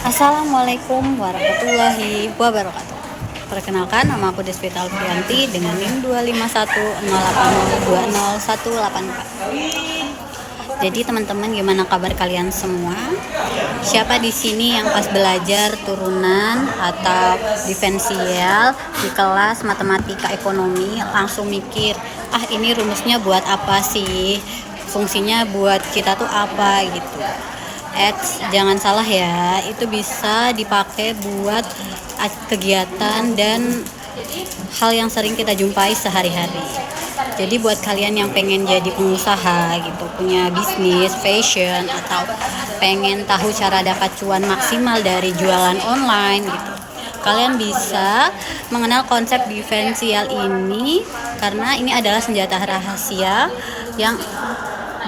Assalamualaikum warahmatullahi wabarakatuh. Perkenalkan, nama aku Desvita Alfianti dengan NIM 25108020184. Jadi teman-teman, gimana kabar kalian semua? Siapa di sini yang pas belajar turunan atau diferensial di kelas matematika ekonomi langsung mikir, ini rumusnya buat apa sih? Fungsinya buat kita tuh apa gitu. Jangan salah ya, itu bisa dipakai buat kegiatan dan hal yang sering kita jumpai sehari-hari. Jadi buat kalian yang pengen jadi pengusaha gitu, punya bisnis, fashion, atau pengen tahu cara dapat cuan maksimal dari jualan online gitu, kalian bisa mengenal konsep diferensial ini karena ini adalah senjata rahasia yang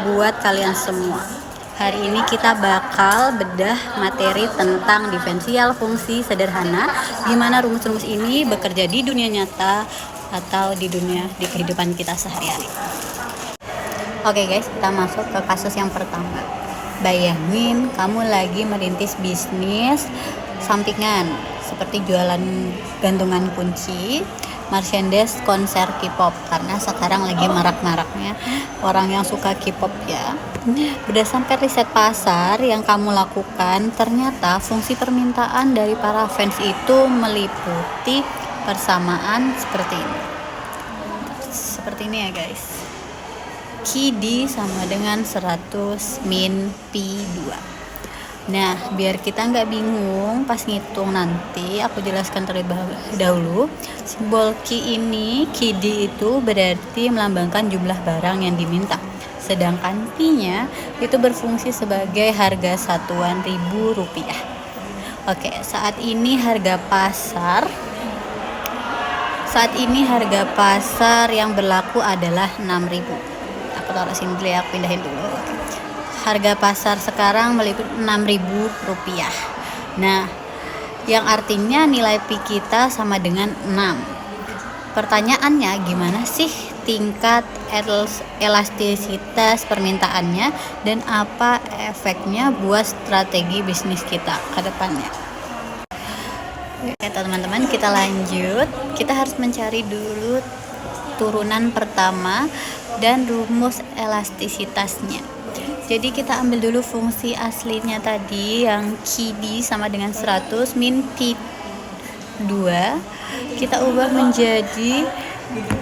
buat kalian semua. Hari ini kita bakal bedah materi tentang diferensial fungsi sederhana, gimana rumus-rumus ini bekerja di dunia nyata atau di kehidupan kita sehari-hari. Oke guys, kita masuk ke kasus yang pertama. Bayangin kamu lagi merintis bisnis sampingan seperti jualan gantungan kunci, merchandise konser K-pop, karena sekarang lagi marak-maraknya orang yang suka K-pop ya. Berdasarkan riset pasar yang kamu lakukan, ternyata fungsi permintaan dari para fans itu meliputi persamaan seperti ini ya guys. QD sama dengan 100 min P2. Nah, biar kita nggak bingung pas ngitung nanti, aku jelaskan terlebih dahulu. Simbol QD itu berarti melambangkan jumlah barang yang diminta. Sedangkan P-nya itu berfungsi sebagai harga satuan Rp1.000. Oke, saat ini harga pasar yang berlaku adalah 6.000. Aku taruh sini dulu ya, aku pindahin dulu. Harga pasar sekarang meliputi Rp6.000. Nah, yang artinya nilai P kita sama dengan 6. Pertanyaannya, gimana sih tingkat elastisitas permintaannya dan apa efeknya buat strategi bisnis kita ke depannya? Oke teman-teman, kita lanjut. Kita harus mencari dulu turunan pertama dan rumus elastisitasnya. Jadi kita ambil dulu fungsi aslinya tadi yang QD sama dengan 100 min P2. Kita ubah menjadi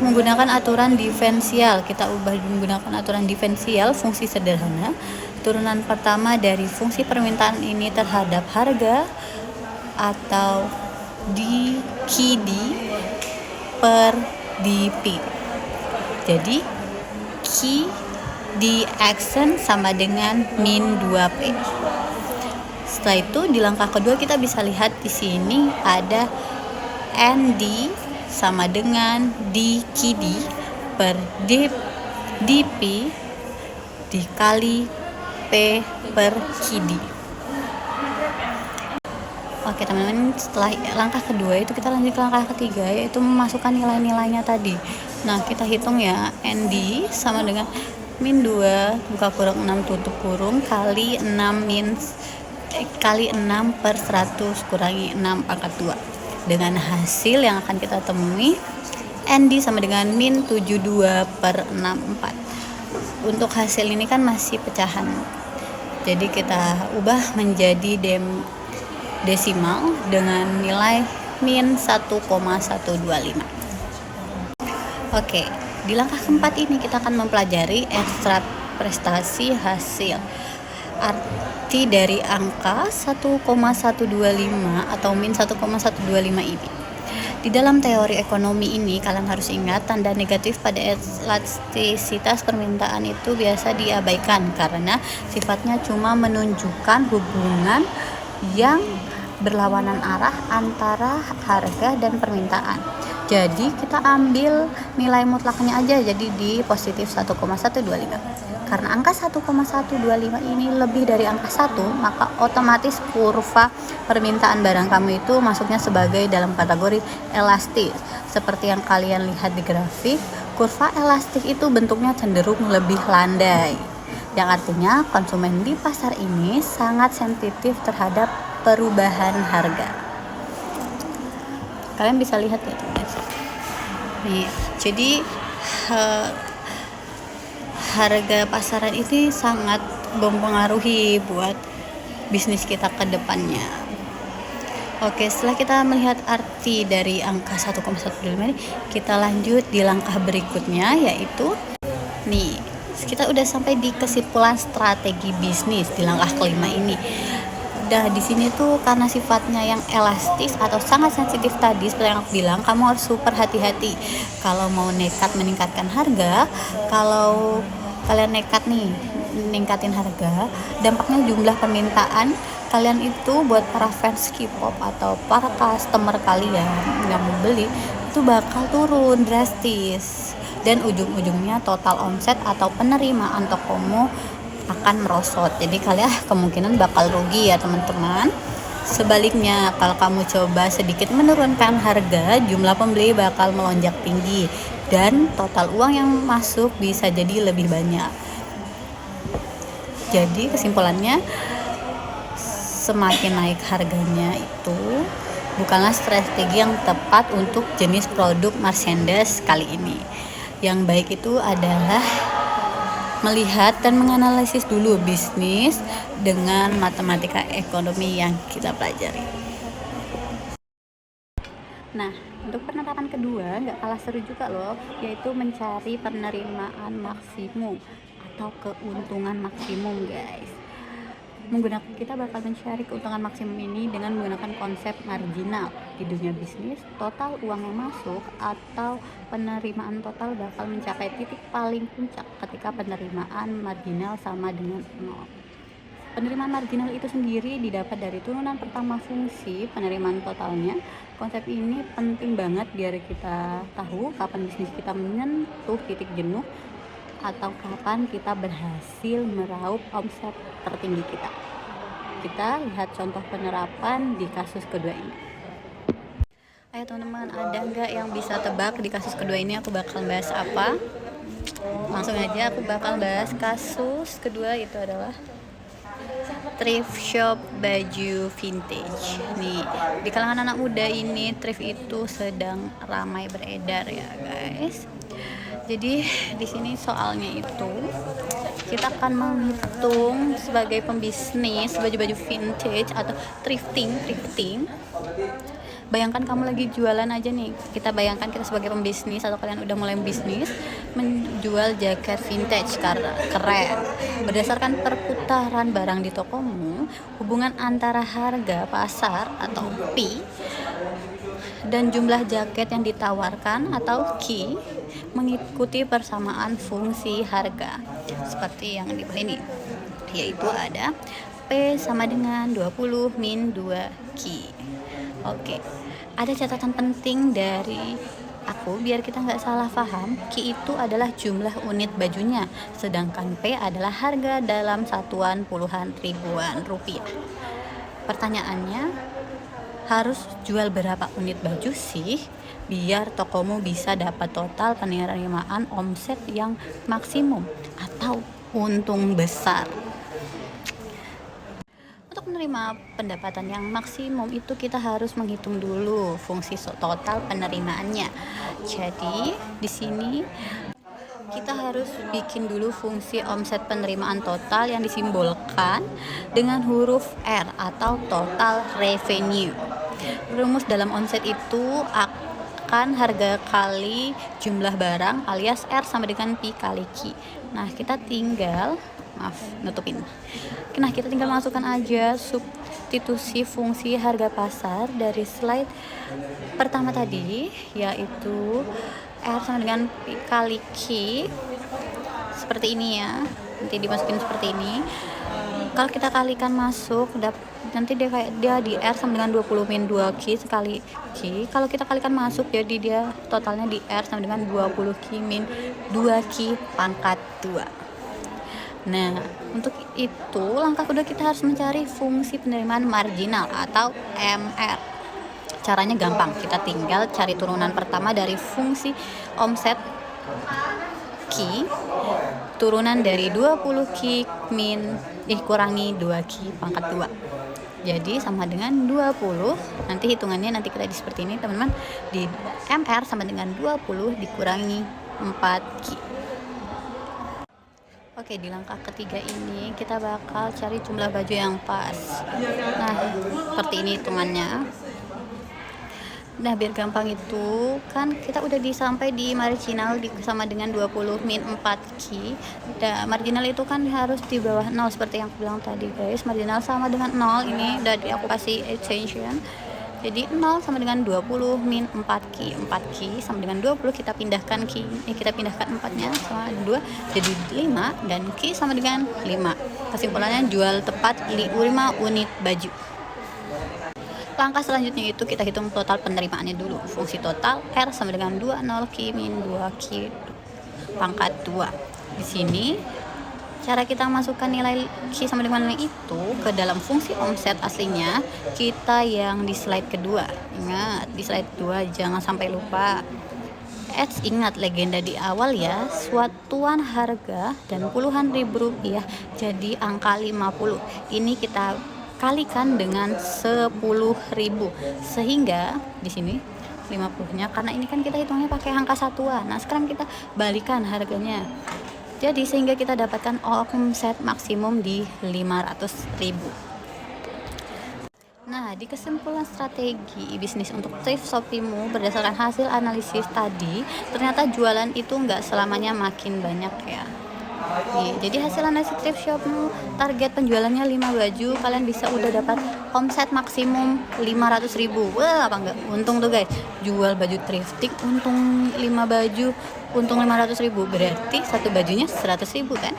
menggunakan aturan diferensial. Fungsi sederhana. Turunan pertama dari fungsi permintaan ini terhadap harga atau di QD per dP. Jadi Q di action sama dengan min 2P. Setelah itu di langkah kedua kita bisa lihat di sini ada ND sama dengan DQD per DP dikali P per QD. Oke teman-teman, setelah langkah kedua itu kita lanjut ke langkah ketiga, yaitu memasukkan nilai-nilainya tadi. Nah, kita hitung ya, ND sama dengan min 2 buka kurung 6 tutup kurung kali 6 per 100 kurangi 6 pangkat 2. Dengan hasil yang akan kita temui, ND sama dengan min 72 per 64. Untuk hasil ini kan masih pecahan, jadi kita ubah menjadi desimal dengan nilai min 1,125. Oke, di langkah keempat ini kita akan mempelajari ekstrak prestasi hasil. Arti dari angka 1,125 atau min 1,125 ini. Di dalam teori ekonomi ini kalian harus ingat tanda negatif pada elastisitas permintaan itu biasa diabaikan karena sifatnya cuma menunjukkan hubungan yang berlawanan arah antara harga dan permintaan. Jadi kita ambil nilai mutlaknya aja, jadi di positif 1,125. Karena angka 1,125 ini lebih dari angka 1, maka otomatis kurva permintaan barang kamu itu masuknya sebagai dalam kategori elastis. Seperti yang kalian lihat di grafik, kurva elastis itu bentuknya cenderung lebih landai, yang artinya konsumen di pasar ini sangat sensitif terhadap perubahan harga. Kalian bisa lihat ya guys. Nih, jadi harga pasaran ini sangat mempengaruhi buat bisnis kita ke depannya. Oke, setelah kita melihat arti dari angka 1,125 ini, kita lanjut di langkah berikutnya, yaitu nih, kita udah sampai di kesimpulan strategi bisnis di langkah kelima ini. Udah di sini tuh karena sifatnya yang elastis atau sangat sensitif tadi, seperti yang aku bilang, kamu harus super hati-hati kalau mau nekat meningkatkan harga. Kalau kalian nekat nih meningkatin harga, dampaknya jumlah permintaan kalian itu buat para fans K-pop atau para customer kalian yang mau beli itu bakal turun drastis, dan ujung-ujungnya total omset atau penerimaan tokomu akan merosot. Jadi kalian kemungkinan bakal rugi ya teman-teman. Sebaliknya, kalau kamu coba sedikit menurunkan harga, jumlah pembeli bakal melonjak tinggi dan total uang yang masuk bisa jadi lebih banyak. Jadi kesimpulannya, semakin naik harganya itu bukanlah strategi yang tepat untuk jenis produk merchandise kali ini. Yang baik itu adalah melihat dan menganalisis dulu bisnis dengan matematika ekonomi yang kita pelajari. Nah, untuk penerapan kedua nggak kalah seru juga loh, yaitu mencari penerimaan maksimum atau keuntungan maksimum guys. Kita bakal mencari keuntungan maksimum ini dengan menggunakan konsep marginal. Di dunia bisnis, total uang yang masuk atau penerimaan total bakal mencapai titik paling puncak ketika penerimaan marginal sama dengan 0. Penerimaan marginal itu sendiri didapat dari turunan pertama fungsi penerimaan totalnya. Konsep ini penting banget biar kita tahu kapan bisnis kita menyentuh titik jenuh atau kapan kita berhasil meraup omset tertinggi kita. Kita lihat contoh penerapan di kasus kedua ini. Ayo teman-teman, ada nggak yang bisa tebak di kasus kedua ini aku bakal bahas apa? Langsung aja aku bakal bahas kasus kedua, itu adalah thrift shop baju vintage. Nih, di kalangan anak muda ini thrift itu sedang ramai beredar ya guys. Jadi di sini soalnya itu kita akan menghitung sebagai pembisnis baju-baju vintage atau thrifting. Bayangkan kamu lagi jualan aja nih. Kita bayangkan kita sebagai pembisnis atau kalian udah mulai bisnis menjual jaket vintage karena keren. Berdasarkan perputaran barang di tokomu, hubungan antara harga pasar atau P dan jumlah jaket yang ditawarkan atau Q mengikuti persamaan fungsi harga seperti yang di bawah ini, yaitu ada P sama dengan 20 min 2Q. Oke, ada catatan penting dari aku biar kita nggak salah paham. Q itu adalah jumlah unit bajunya, sedangkan P adalah harga dalam satuan puluhan ribuan rupiah. Pertanyaannya, harus jual berapa unit baju sih biar tokomu bisa dapat total penerimaan omset yang maksimum atau untung besar? Untuk menerima pendapatan yang maksimum itu kita harus menghitung dulu fungsi total penerimaannya. Jadi di sini kita harus bikin dulu fungsi omset penerimaan total yang disimbolkan dengan huruf R atau total revenue. Rumus dalam omset itu akan harga kali jumlah barang alias R sama dengan P kali Q. Nah, kita tinggal masukkan aja substitusi fungsi harga pasar dari slide pertama tadi, yaitu R sama dengan P kali Q seperti ini ya. Nanti dimasukin seperti ini. Kalau kita kalikan masuk, nanti dia di R sama dengan 20 min 2Q sekali Q. Kalau kita kalikan masuk, jadi dia totalnya di R sama dengan 20Q min 2Q pangkat 2. Nah, untuk itu langkah kedua kita harus mencari fungsi penerimaan marginal atau MR. Caranya gampang, kita tinggal cari turunan pertama dari fungsi omset Q, turunan dari 20Q kurangi 2Q pangkat 2. Jadi sama dengan 20. Nanti hitungannya nanti kita di seperti ini teman-teman. Di MR sama dengan 20 dikurangi 4Q. Oke, di langkah ketiga ini kita bakal cari jumlah baju yang pas. Nah, seperti ini hitungannya. Nah, biar gampang itu kan kita udah disampai di marginal sama dengan 20 min 4Q. Dan marginal itu kan harus di bawah 0 seperti yang aku bilang tadi guys. Marginal sama dengan 0, ini udah aku kasih extension. Jadi 0 sama dengan 20 min 4Q. 4Q sama dengan 20, kita pindahkan kita pindahkan 4-nya sama 2 jadi 5 dan Q sama dengan 5. Kesimpulannya jual tepat 5 unit baju. Langkah selanjutnya itu kita hitung total penerimaannya dulu. Fungsi total R sama dengan 20 Q min 2Q pangkat 2. Di sini cara kita masukkan nilai Q sama dengan nilai itu ke dalam fungsi omset aslinya kita yang di slide kedua. Ingat, di slide 2 jangan sampai lupa. Ingat legenda di awal ya, suatuan harga dan puluhan ribu rupiah jadi angka 50. Ini kita kalikan dengan 10.000 sehingga di sini 50-nya, karena ini kan kita hitungnya pakai angka satuan. Nah, sekarang kita balikan harganya. Jadi sehingga kita dapatkan omset maksimum di 500.000. Nah, di kesimpulan strategi bisnis untuk thrift Shopeemu berdasarkan hasil analisis tadi, ternyata jualan itu nggak selamanya makin banyak ya. Jadi hasil analisis thrift Shopeemu, target penjualannya 5 baju, kalian bisa udah dapat omset maksimum 500.000. Wah, apa enggak? Untung tuh guys, jual baju thrifting untung 5 baju, untung 500.000, berarti satu bajunya 100.000 kan.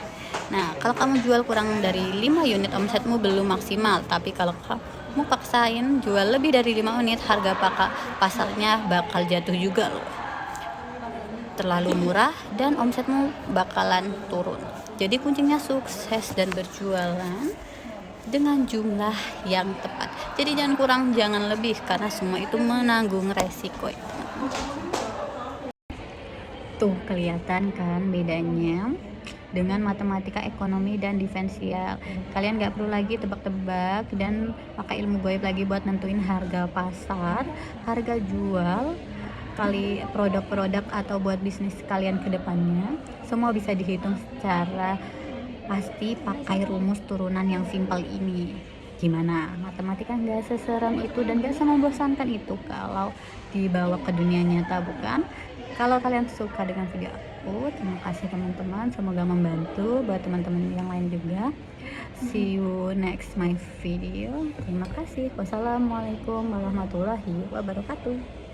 Nah, kalau kamu jual kurang dari 5 unit, omsetmu belum maksimal. Tapi kalau kamu paksain jual lebih dari 5 unit, harga pasarnya bakal jatuh juga loh. Terlalu murah dan omsetmu bakalan turun. Jadi kuncinya sukses dan berjualan dengan jumlah yang tepat. Jadi jangan kurang, jangan lebih, karena semua itu menanggung resiko. Tuh kelihatan kan bedanya dengan matematika ekonomi dan diferensial. Kalian gak perlu lagi tebak-tebak dan pakai ilmu goib lagi buat nentuin harga pasar, harga jual, kali produk-produk atau buat bisnis kalian ke depannya. Semua bisa dihitung secara pasti pakai rumus turunan yang simpel ini. Gimana? Matematika nggak seseram itu dan nggak membosankan itu kalau dibawa ke dunia nyata, bukan? Kalau kalian suka dengan video aku, terima kasih teman-teman, semoga membantu buat teman-teman yang lain juga. See you next my video. Terima kasih. Wassalamualaikum warahmatullahi wabarakatuh.